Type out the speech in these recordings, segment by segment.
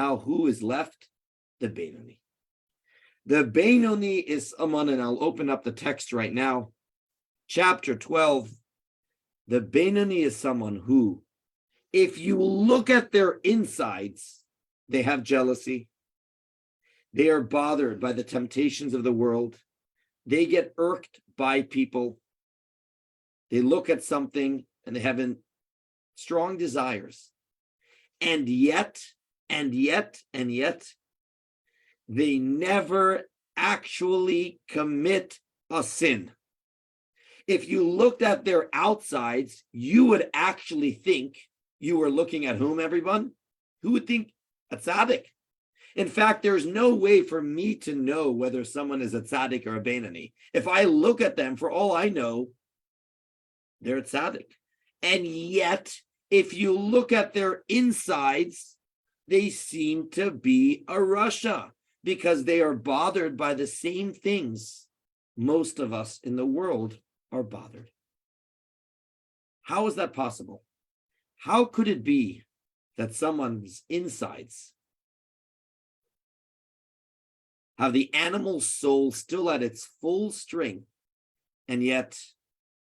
now who is left? The Beinoni. The Beinoni is someone, and I'll open up the text right now. Chapter 12. The Beinoni is someone who, if you look at their insides, they have jealousy. They are bothered by the temptations of the world. They get irked by people. They look at something and they have strong desires. And yet, they never actually commit a sin. If you looked at their outsides, you would actually think you were looking at whom, everyone? Who would think? A tzaddik. In fact, there's no way for me to know whether someone is a tzaddik or a Beinoni. If I look at them, for all I know, they're a tzaddik. And yet, if you look at their insides, they seem to be a rasha, because they are bothered by the same things most of us in the world are bothered. How is that possible? How could it be that someone's insides have the animal soul still at its full strength, and yet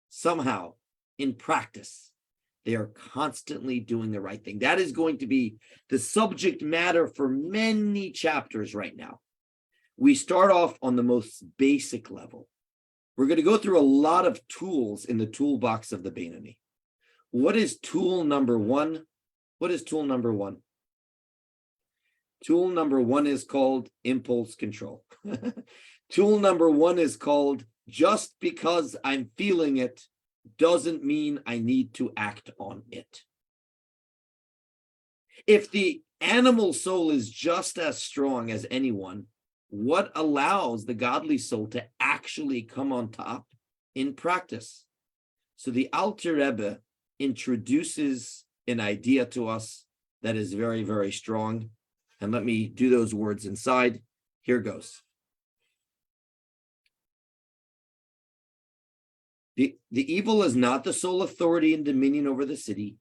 somehow in practice they are constantly doing the right thing? That is going to be the subject matter for many chapters right now. We start off on the most basic level. We're going to go through a lot of tools in the toolbox of the Beinoni. What is tool number one? What is tool number one? Tool number one is called impulse control. Tool number one is called, just because I'm feeling it doesn't mean I need to act on it. If the animal soul is just as strong as anyone, what allows the godly soul to actually come on top in practice? So the Alter Rebbe introduces an idea to us that is very, very strong. And let me do those words inside. Here goes. The evil is not the sole authority and dominion over the city.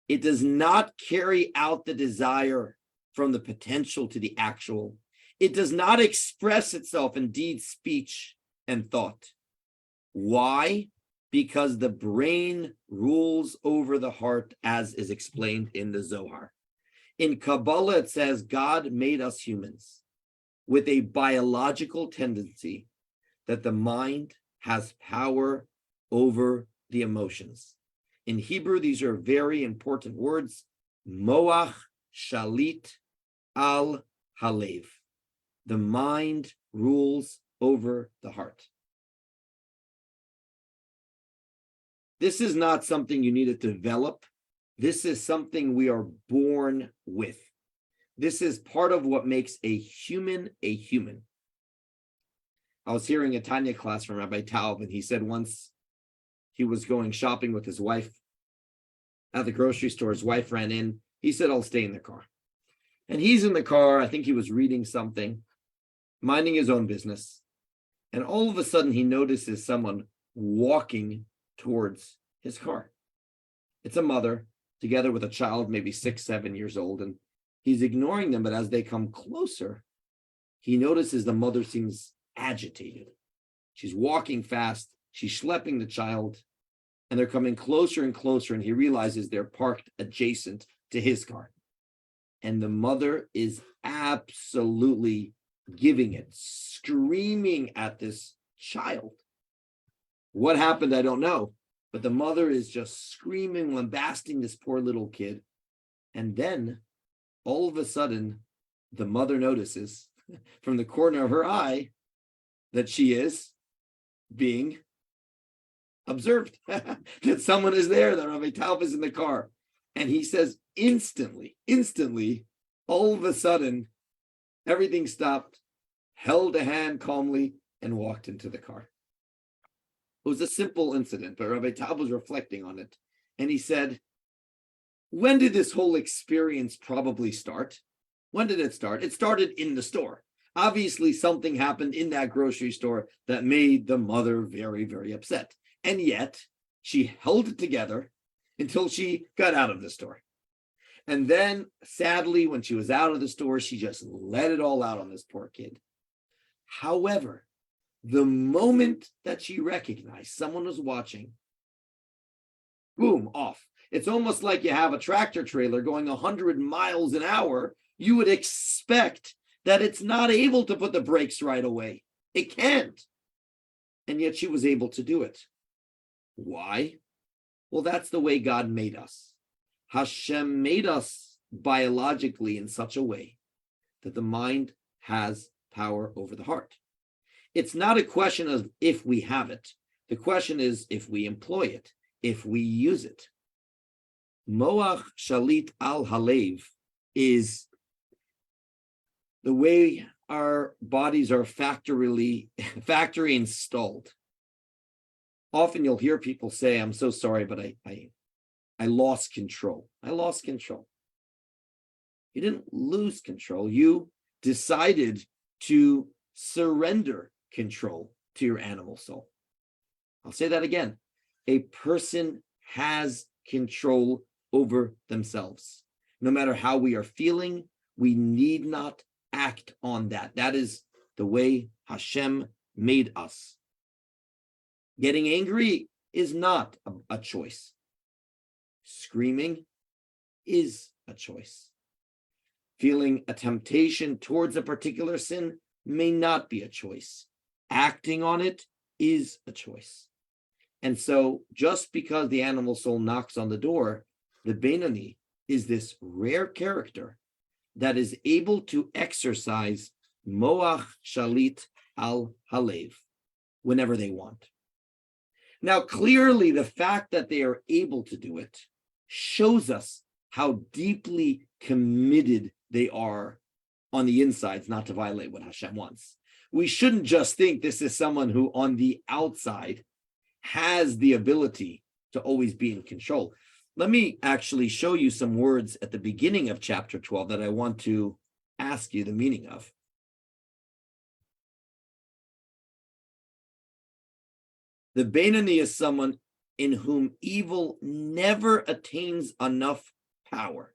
It does not carry out the desire from the potential to the actual. It does not express itself in deed, speech, and thought. Why? Because the brain rules over the heart, as is explained in the Zohar. In Kabbalah, it says God made us humans with a biological tendency that the mind has power over the emotions. In Hebrew, these are very important words. Moach shalit al halev. The mind rules over the heart. This is not something you need to develop. This is something we are born with. This is part of what makes a human a human. I was hearing a Tanya class from Rabbi Taub, and he said once he was going shopping with his wife at the grocery store. His wife ran in. He said, I'll stay in the car. And he's in the car. I think he was reading something, minding his own business. And all of a sudden, he notices someone walking towards his car. It's a mother together with a child, maybe 6, 7 years old. And he's ignoring them. But as they come closer, he notices the mother seems agitated. She's walking fast. She's schlepping the child. And they're coming closer and closer. And he realizes they're parked adjacent to his car. And the mother is absolutely giving it, screaming at this child. What happened, I don't know. But the mother is just screaming, lambasting this poor little kid. And then, all of a sudden, the mother notices from the corner of her eye that she is being observed, that someone is there, that Rabbi Taub is in the car. And he says instantly, all of a sudden, everything stopped, held a hand calmly, and walked into the car. It was a simple incident, but Rabbi Taub was reflecting on it. And he said, when did this whole experience probably start? When did it start? It started in the store. Obviously, something happened in that grocery store that made the mother very, very upset. And yet, she held it together until she got out of the store. And then, sadly, when she was out of the store, she just let it all out on this poor kid. However, the moment that she recognized someone was watching, boom, off. It's almost like you have a tractor trailer going 100 miles an hour. You would expect that it's not able to put the brakes right away. It can't. And yet she was able to do it. Why? Well, that's the way God made us. Hashem made us biologically in such a way that the mind has power over the heart. It's not a question of if we have it. The question is if we employ it, if we use it. Moach shalit al halev is the way our bodies are factory installed. Often you'll hear people say, I'm so sorry, but I lost control. I lost control. You didn't lose control. You decided to surrender control to your animal soul. I'll say that again. A person has control over themselves. No matter how we are feeling, we need not act on that. That is the way Hashem made us. Getting angry is not a choice. Screaming is a choice. Feeling a temptation towards a particular sin may not be a choice. Acting on it is a choice. And so just because the animal soul knocks on the door, the Beinoni is this rare character that is able to exercise Moach Shalit al Halev whenever they want. Now, clearly, the fact that they are able to do it shows us how deeply committed they are on the insides not to violate what Hashem wants. We shouldn't just think this is someone who on the outside has the ability to always be in control. Let me actually show you some words at the beginning of chapter 12 that I want to ask you the meaning of. The Beinoni is someone in whom evil never attains enough power.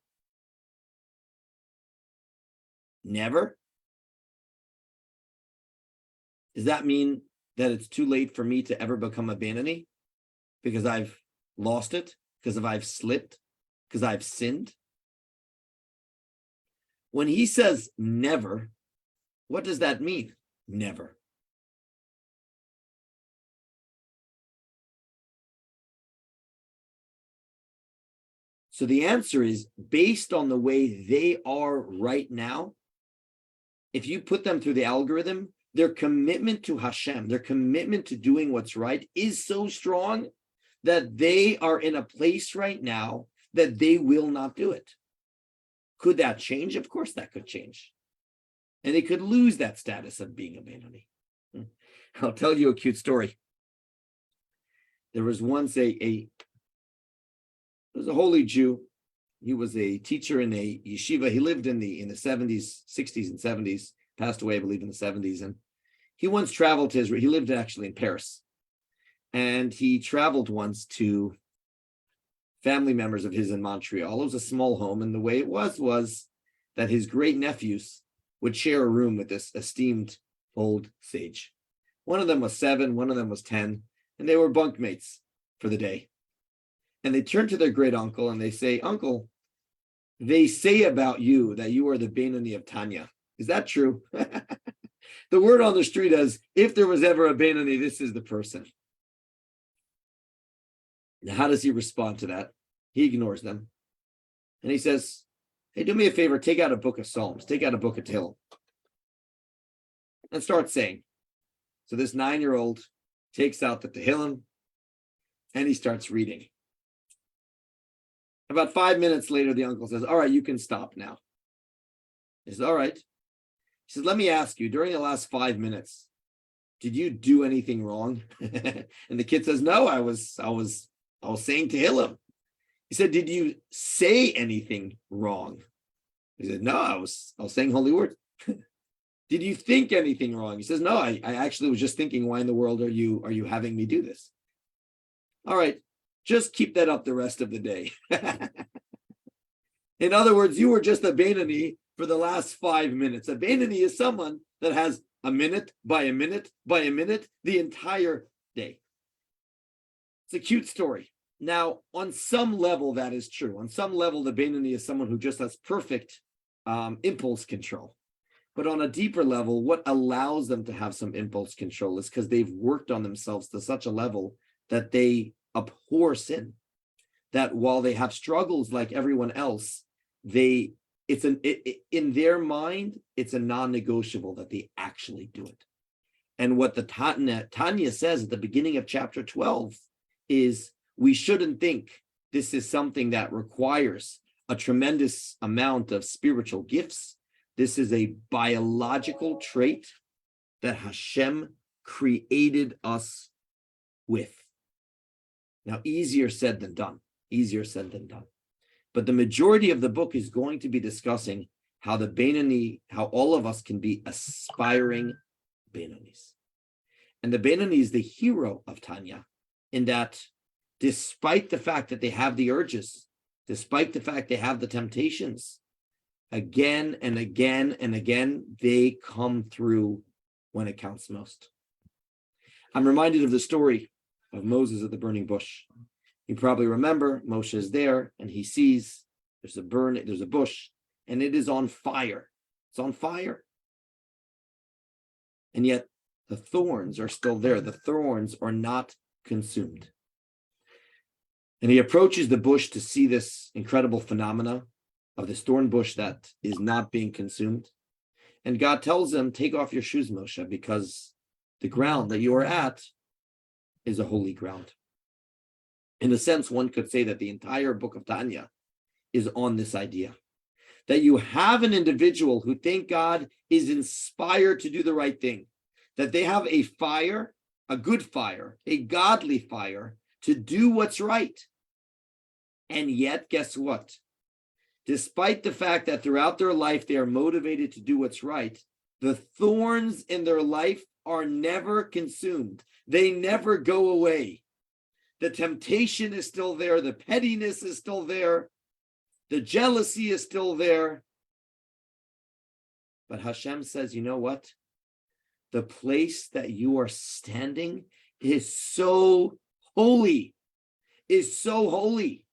Never? Does that mean that it's too late for me to ever become a Beinoni? Because I've lost it? Because I've slipped? Because I've sinned? When he says never, what does that mean? Never. So the answer is, based on the way they are right now, if you put them through the algorithm, their commitment to Hashem, their commitment to doing what's right is so strong that they are in a place right now that they will not do it. Could that change? Of course that could change. And they could lose that status of being a Beinoni. I'll tell you a cute story. There was once a holy Jew. He was a teacher in a yeshiva. He lived in the 70s, 60s and 70s, passed away, I believe, in the 70s. And he once traveled to Israel. He lived actually in Paris. And he traveled once to family members of his in Montreal. It was a small home. And the way it was that his great nephews would share a room with this esteemed old sage. One of them was 7, one of them was 10, and they were bunkmates for the day. And they turn to their great uncle and they say, Uncle, they say about you that you are the Beinoni of Tanya. Is that true? The word on the street is, if there was ever a Beinoni, this is the person. Now, how does he respond to that? He ignores them. And he says, hey, do me a favor, take out a book of Psalms, take out a book of Tehillim, and start saying. So this 9-year-old takes out the Tehillim and he starts reading. About 5 minutes later, the uncle says, all right, you can stop now. He says, all right. He says, let me ask you, during the last 5 minutes, did you do anything wrong? And the kid says, no, I was saying Tehillim. He said, did you say anything wrong? He said, no, I was saying holy words. Did you think anything wrong? He says, no, I actually was just thinking, why in the world are you having me do this? All right, just keep that up the rest of the day. In other words, you were just a Beinani for the last 5 minutes. A Beinani is someone that has a minute by a minute by a minute the entire day. It's a cute story. Now, on some level, that is true. On some level, the Beinani is someone who just has perfect impulse control. But on a deeper level, what allows them to have some impulse control is because they've worked on themselves to such a level that they abhor sin. That while they have struggles like everyone else, in their mind, it's a non-negotiable that they actually do it. And what the Tanya says at the beginning of chapter 12 is we shouldn't think this is something that requires a tremendous amount of spiritual gifts. This is a biological trait that Hashem created us with. Now, easier said than done. Easier said than done. But the majority of the book is going to be discussing how the Beinani, how all of us can be aspiring Beinanis. And the Beinani is the hero of Tanya, in that despite the fact that they have the urges, despite the fact they have the temptations, again and again and again, they come through when it counts most. I'm reminded of the story of Moses at the burning bush. You probably remember Moshe is there and he sees there's a bush, and it is on fire. It's on fire. And yet the thorns are still there. The thorns are not consumed. And he approaches the bush to see this incredible phenomena of this thorn bush that is not being consumed. And God tells him, take off your shoes, Moshe, because the ground that you are at is a holy ground. In a sense, one could say that the entire book of Tanya is on this idea. That you have an individual who, thank God, is inspired to do the right thing. That they have a fire, a good fire, a godly fire, to do what's right. And yet, guess what? Despite the fact that throughout their life they are motivated to do what's right, the thorns in their life are never consumed. They never go away. The temptation is still there. The pettiness is still there. The jealousy is still there. But Hashem says, you know what? The place that you are standing is so holy, is so holy.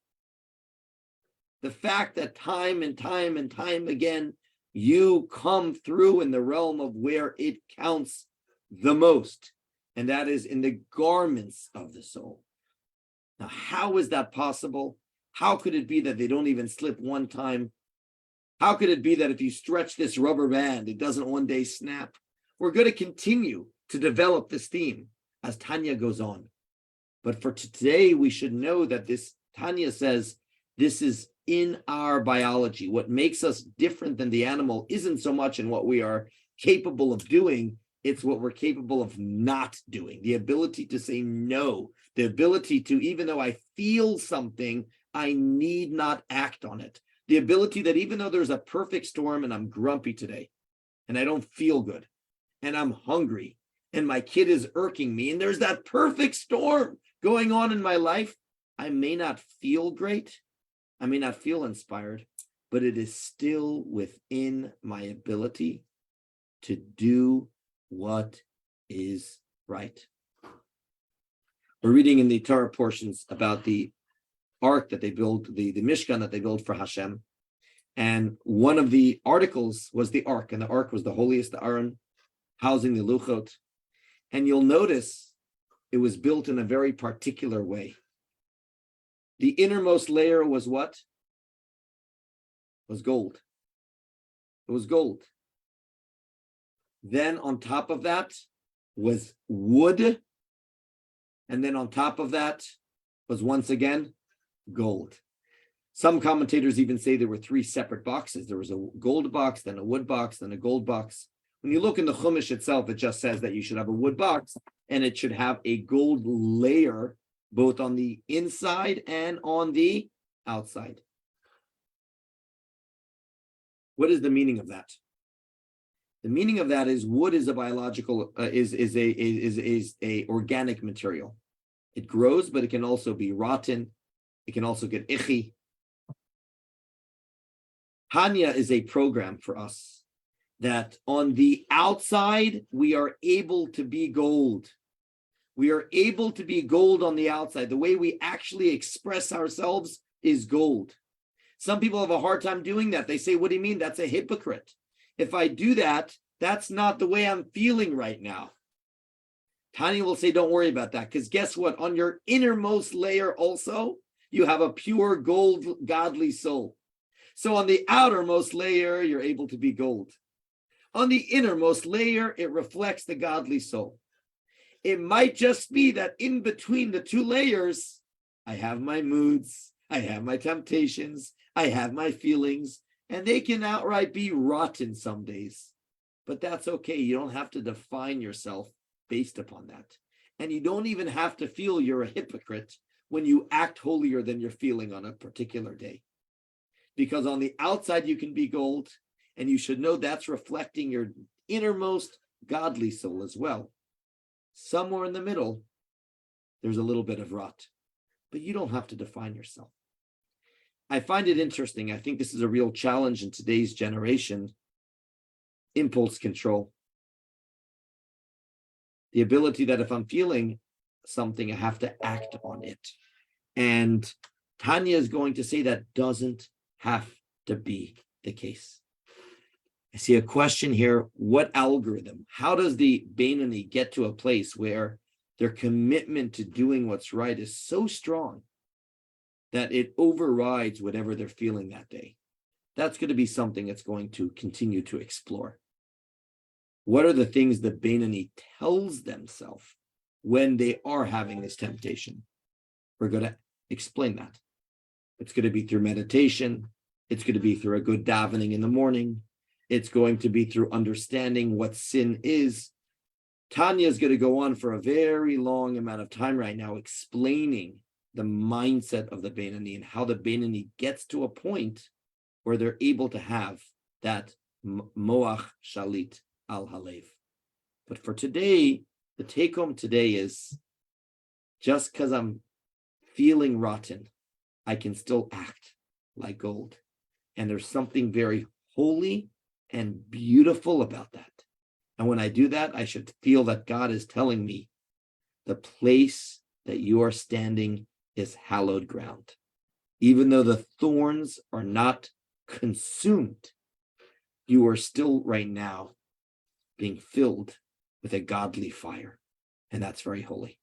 The fact that time and time and time again, you come through in the realm of where it counts the most, and that is in the garments of the soul. Now, how is that possible? How could it be that they don't even slip one time? How could it be that if you stretch this rubber band, it doesn't one day snap? We're going to continue to develop this theme as Tanya goes on. But for today, we should know that this Tanya says this is in our biology. What makes us different than the animal isn't so much in what we are capable of doing, it's what we're capable of not doing. The ability to say no, the ability to, even though I feel something, I need not act on it. The ability that even though there's a perfect storm and I'm grumpy today and I don't feel good and I'm hungry and my kid is irking me and there's that perfect storm going on in my life, I may not feel great. I may not feel inspired, but it is still within my ability to do what is right. We're reading in the Torah portions about the ark that they built, the Mishkan that they built for Hashem. And one of the articles was the ark, and the ark was the holiest, the Aron, housing the Luchot. And you'll notice it was built in a very particular way. The innermost layer was what? Was gold. It was gold. Then on top of that was wood. And then on top of that was once again gold. Some commentators even say there were 3 separate boxes. There was a gold box, then a wood box, then a gold box. When you look in the Chumash itself, it just says that you should have a wood box and it should have a gold layer both on the inside and on the outside. What is the meaning of that? The meaning of that is wood is a biological, is a organic material. It grows, but it can also be rotten. It can also get icky. Tanya is a program for us that on the outside, we are able to be gold. We are able to be gold on the outside. The way we actually express ourselves is gold. Some people have a hard time doing that. They say, what do you mean? That's a hypocrite. If I do that, that's not the way I'm feeling right now. Tanya will say, don't worry about that, because guess what? On your innermost layer also, you have a pure gold, godly soul. So on the outermost layer, you're able to be gold. On the innermost layer, it reflects the godly soul. It might just be that in between the two layers, I have my moods, I have my temptations, I have my feelings, and they can outright be rotten some days. But that's okay. You don't have to define yourself based upon that. And you don't even have to feel you're a hypocrite when you act holier than you're feeling on a particular day. Because on the outside, you can be gold, and you should know that's reflecting your innermost godly soul as well. Somewhere in the middle, there's a little bit of rot, but you don't have to define yourself. I find it interesting. I think this is a real challenge in today's generation. Impulse control. The ability that if I'm feeling something, I have to act on it. And Tanya is going to say that doesn't have to be the case. I see a question here. What algorithm? How does the Beinoni get to a place where their commitment to doing what's right is so strong that it overrides whatever they're feeling that day? That's going to be something that's going to continue to explore. What are the things the Beinoni tells themselves when they are having this temptation? We're going to explain that. It's going to be through meditation. It's going to be through a good davening in the morning. It's going to be through understanding what sin is. Tanya is going to go on for a very long amount of time right now explaining the mindset of the Beinoni and how the Beinoni gets to a point where they're able to have that moach shalit al halev. But for today, the take home today is just because I'm feeling rotten, I can still act like gold. And there's something very holy and beautiful about that. And when I do that, I should feel that God is telling me the place that you are standing is hallowed ground. Even though the thorns are not consumed, you are still right now being filled with a godly fire. And that's very holy.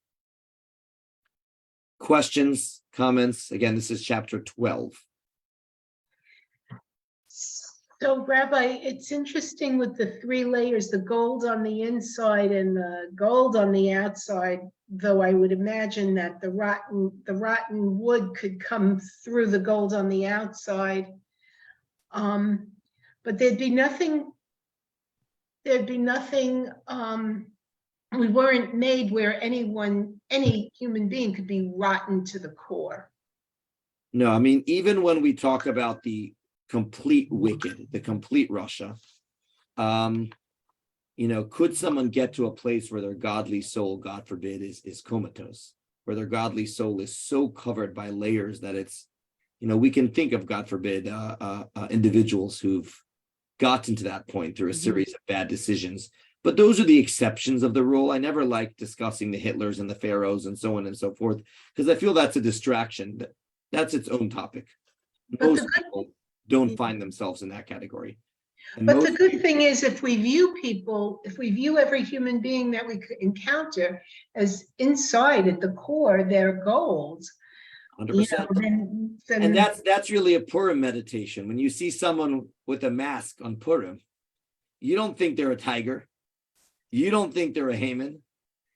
Questions, comments? Again, this is chapter 12. So, Rabbi, it's interesting with the three layers, the gold on the inside and the gold on the outside, though I would imagine that the rotten wood could come through the gold on the outside. But there'd be nothing, we weren't made where any human being could be rotten to the core. No, I mean, even when we talk about the complete wicked, the complete Russia, could someone get to a place where their godly soul, God forbid, is comatose, where their godly soul is so covered by layers that it's, we can think of, God forbid, individuals who've gotten to that point through a series of bad decisions. But those are the exceptions of the rule. I never like discussing the Hitlers and the Pharaohs and so on and so forth, because I feel that's a distraction. That's its own topic. Most people don't find themselves in that category. And but the good thing is, if we view every human being that we encounter as inside at the core, they're gold. 100%. And that's really a Purim meditation. When you see someone with a mask on Purim, you don't think they're a tiger. You don't think they're a Haman.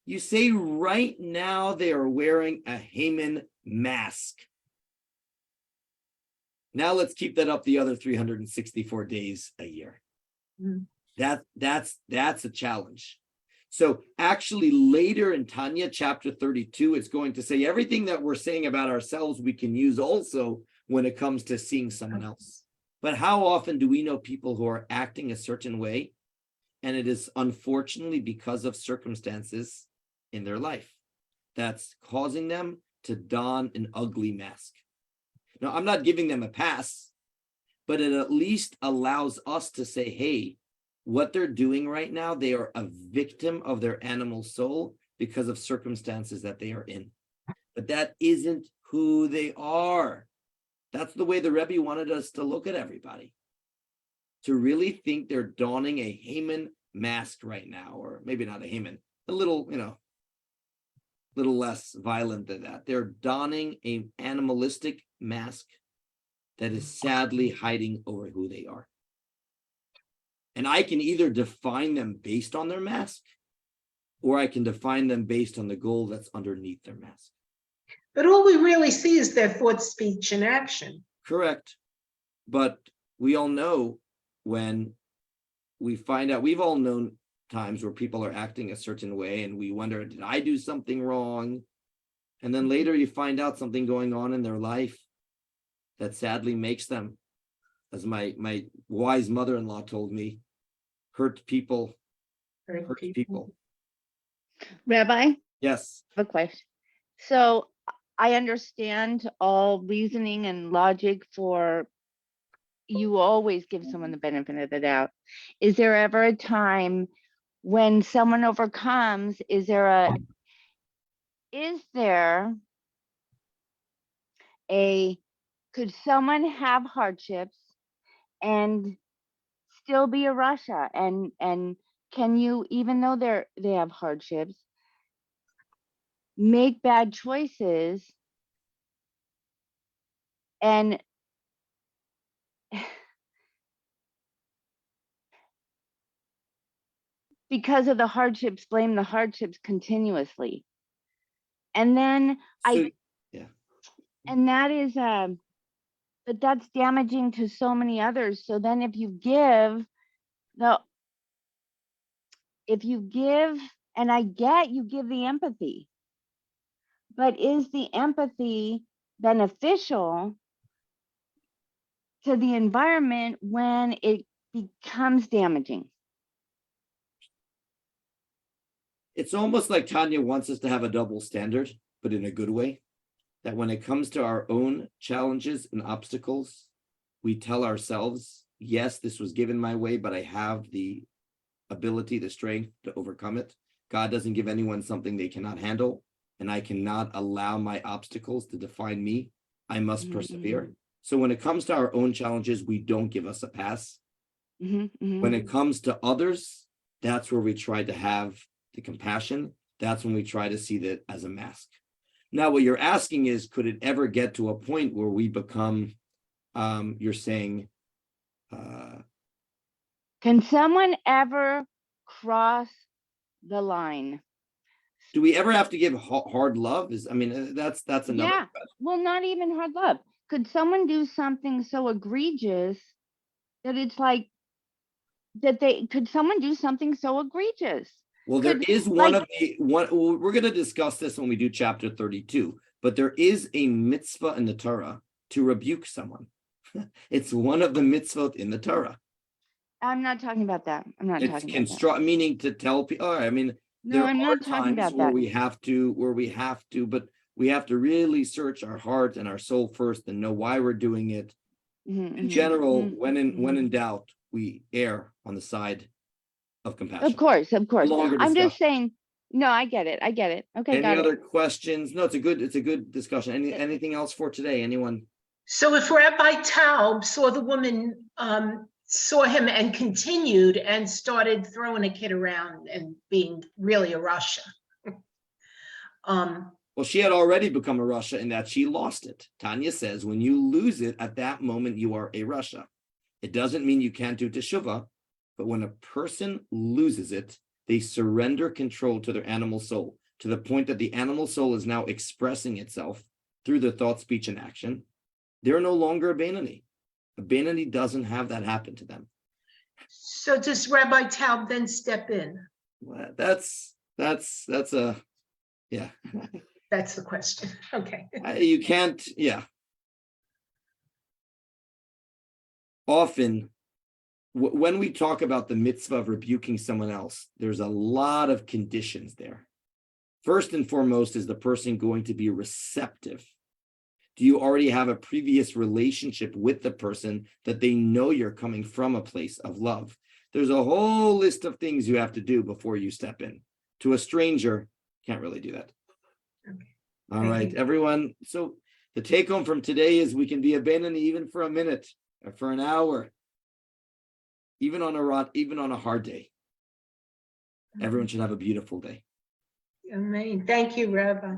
You say right now they are wearing a Haman mask. Now let's keep that up the other 364 days a year. That's a challenge. So actually later in Tanya chapter 32, it's going to say everything that we're saying about ourselves, we can use also when it comes to seeing someone else. But how often do we know people who are acting a certain way, and it is unfortunately because of circumstances in their life that's causing them to don an ugly mask? Now, I'm not giving them a pass, but it at least allows us to say, hey, what they're doing right now, they are a victim of their animal soul because of circumstances that they are in. But that isn't who they are. That's the way the Rebbe wanted us to look at everybody. To really think they're donning a Haman mask right now, or maybe not a Haman, a little, little less violent than that. They're donning an animalistic mask that is sadly hiding over who they are. And I can either define them based on their mask, or I can define them based on the goal that's underneath their mask. But all we really see is their thought, speech, and action. Correct. But we all know when we find out, we've all known times where people are acting a certain way and we wonder, did I do something wrong? And then later you find out something going on in their life that sadly makes them, as my wise mother-in-law told me, hurt people. Rabbi, Yes. I have a question. So I understand all reasoning and logic for you always give someone the benefit of the doubt. Is there ever a time when someone overcomes, could someone have hardships and still be a Russia? And can you, even though they have hardships, make bad choices and because of the hardships, blame the hardships continuously? And then and that is but that's damaging to so many others. So then if you give, and I get you give the empathy, but is the empathy beneficial to the environment when it becomes damaging? It's almost like Tanya wants us to have a double standard, but in a good way. That when it comes to our own challenges and obstacles, we tell ourselves, yes, this was given my way, but I have the ability, the strength to overcome it. God doesn't give anyone something they cannot handle, and I cannot allow my obstacles to define me. I must persevere. So when it comes to our own challenges, we don't give us a pass. When it comes to others, that's where we try to have the compassion. That's when we try to see that as a mask. Now, what you're asking is, could it ever get to a point where we become, you're saying... Can someone ever cross the line? Do we ever have to give hard love? That's another question. Well, not even hard love. Could someone do something so egregious that it's like, could someone do something so egregious? Well, there is we're going to discuss this when we do chapter 32, but there is a mitzvah in the Torah to rebuke someone. It's one of the mitzvot in the Torah. I'm not talking about that. I'm not it's talking about that. Meaning to tell people. No, there I'm are not talking times about where that. we have to, but we have to really search our heart and our soul first and know why we're doing it. In general, when in doubt, we err on the side of compassion. Of course. I'm just discussion. saying. No, I get it. Okay, Any other questions? No, it's a good discussion. Anything else for today? Anyone? So if Rabbi Taub saw the woman, saw him and continued and started throwing a kid around and being really a Russia. Well, she had already become a Russia in that she lost it. Tanya says, when you lose it, at that moment, you are a Russia. It doesn't mean you can't do teshuvah, but when a person loses it, they surrender control to their animal soul, to the point that the animal soul is now expressing itself through their thought, speech, and action. They're no longer a Beinoni. A Beinoni doesn't have that happen to them. So does Rabbi Taub then step in? Well, that's a, yeah. That's the question. Okay. You can't, yeah. Often, when we talk about the mitzvah of rebuking someone else, there's a lot of conditions there. First and foremost, is the person going to be receptive Do you already have a previous relationship with the person that they know you're coming from a place of love? There's a whole list of things you have to do before you step in. To a stranger, can't really do that. Okay. All Thank right, you. everyone. So the take home from today is we can be abandoned even for a minute or for an hour, even on a hard day. Everyone should have a beautiful day. Amen. Thank you, Rabbi.